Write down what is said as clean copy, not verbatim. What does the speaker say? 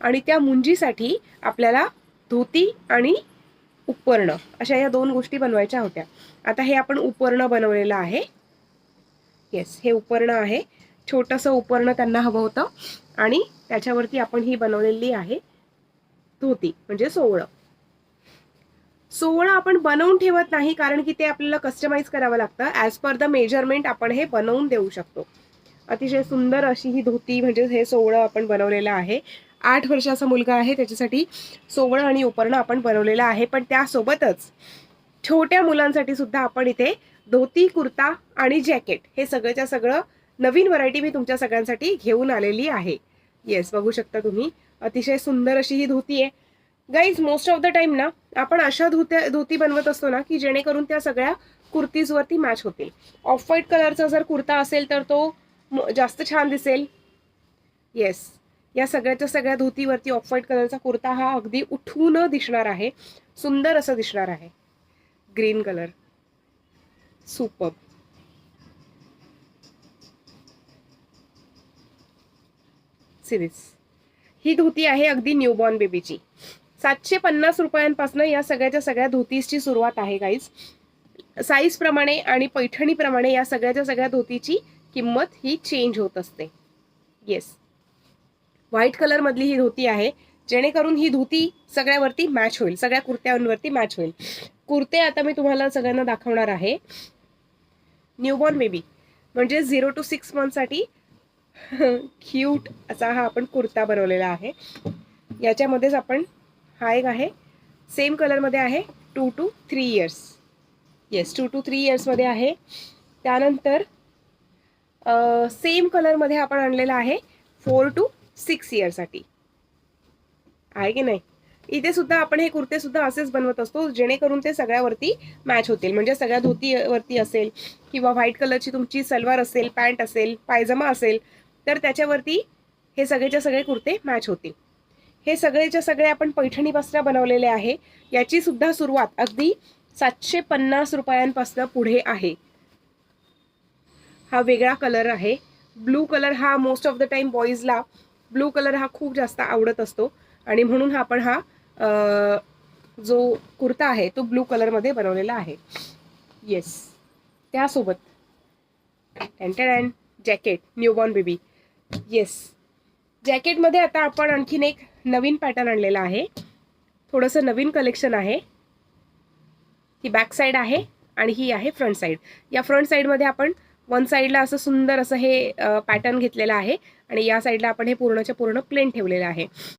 आणि त्या मुंजीसाठी आपल्याला धोती आणि उपरणं अशा या दोन गोष्टी बनवायच्या होत्या. आता हे आपण उपरणं बनवलेलं आहे. येस, हे उपरणं आहे. छोटंसं उपरणं त्यांना हवं होतं आणि त्याच्यावरती आपण ही बनवलेली आहे धोती म्हणजे सोवळं. सोवळं आपण बनवून ठेवत नाही कारण की ते आपल्याला कस्टमाइज करावं लागतं. ॲज पर द मेजरमेंट आपण हे बनवून देऊ शकतो. अतिशय सुंदर अशी ही धोती म्हणजे हे सोवळं आपण बनवलेलं आहे. 8 वर्षाचा मुलगा आहे, त्याच्यासाठी सोवळं आणि उपरणं आपण बनवलेलं आहे. पण त्यासोबतच छोट्या मुलांसाठी सुद्धा आपण इथे धोती, कुर्ता आणि जॅकेट हे सगळंच्या सगळं नवीन व्हरायटी मी तुमच्या सगळ्यांसाठी घेऊन आलेली आहे. येस, बघू शकता तुम्ही. अतिशय सुंदर अशी ही धोती आहे. Guys, most of the time ना आपण अशा धोती बनवत असतो ना की जेणेकरून त्या सगळ्या कुर्तीजवरती मॅच होतील. ऑफ व्हाईट कलरचा जर कुर्ता असेल तर तो जास्त छान दिसेल. येस, या सगळ्याच्या सगळ्या धोतीवरती ऑफ व्हाईट कलरचा कुर्ता हा अगदी उठून दिसणार आहे. सुंदर असं दिसणार आहे. Green colour, super. सिरीज ही धोती आहे अगदी न्यूबॉर्न बेबीची. 750 रुपयांपासून या सगळ्याच्या सगळ्या धोतीची सुरुवात आहे गाईज. साईज प्रमाणे आणि पैठणी प्रमाणे या सगळ्याच्या सगळ्या धोतीची किंमत ही चेंज होत असते. येस, व्हाईट कलर मधली ही धोती आहे जेणेकरून ही धोती सगळ्यावरती मॅच होईल, सगळ्या कुर्त्यांवरती मॅच होईल. कुर्ते आता मी तुम्हाला सगळ्यांना दाखवणार आहे. न्यूबॉर्न बेबी म्हणजे 0 to 6 मंथसाठी क्यूट असा हा आपण कुर्ता बनवलेला आहे. याच्यामध्येच आपण हा एक आहे सेम कलरमध्ये आहे 2 to 3 इयर्स. येस, 2 to 3 इयर्समध्ये आहे. त्यानंतर सेम कलरमध्ये आपण आणलेला आहे 4 to 6 इयर्ससाठी. आहे की नाही? इथे सुद्धा आपण हे कुर्ते सुद्धा असेच बनवत असतो जेणेकरून ते सगळ्यावरती मॅच होतील. म्हणजे सगळ्या धोतीवरती असेल किंवा व्हाईट कलरची तुमची सलवार असेल, पॅन्ट असेल, पायजमा असेल तर त्याच्यावरती हे सगळेच्या सगळे कुर्ते मॅच होतील. हे सगळेच्या सगळे आपण पैठणीपासून बनवलेले आहे. याची सुद्धा सुरुवात अगदी 750 रुपयांपासून पुढे आहे. हा वेगळा कलर आहे. ब्लू कलर हा मोस्ट ऑफ द टाइम बॉईजला ब्लू कलर हा खूप जास्त आवडत असतो आणि म्हणून आपण हा जो कुर्ता आहे तो ब्लू कलरमध्ये बनवलेला आहे. येस, त्यासोबत जॅकेट न्यूबॉर्न बेबी. येस, जॅकेटमध्ये आता आपण आणखीन एक नवीन पॅटर्न आणलेला आहे. थोडंसं नवीन कलेक्शन आहे. ही बॅक साईड आहे आणि ही आहे फ्रंट साईड. या फ्रंट साईडमध्ये आपण वन साईडला असं सुंदर असं हे पॅटर्न घेतलेलं आहे आणि या साईडला आपण हे पूर्णच्या पूर्ण प्लेन ठेवलेलं आहे.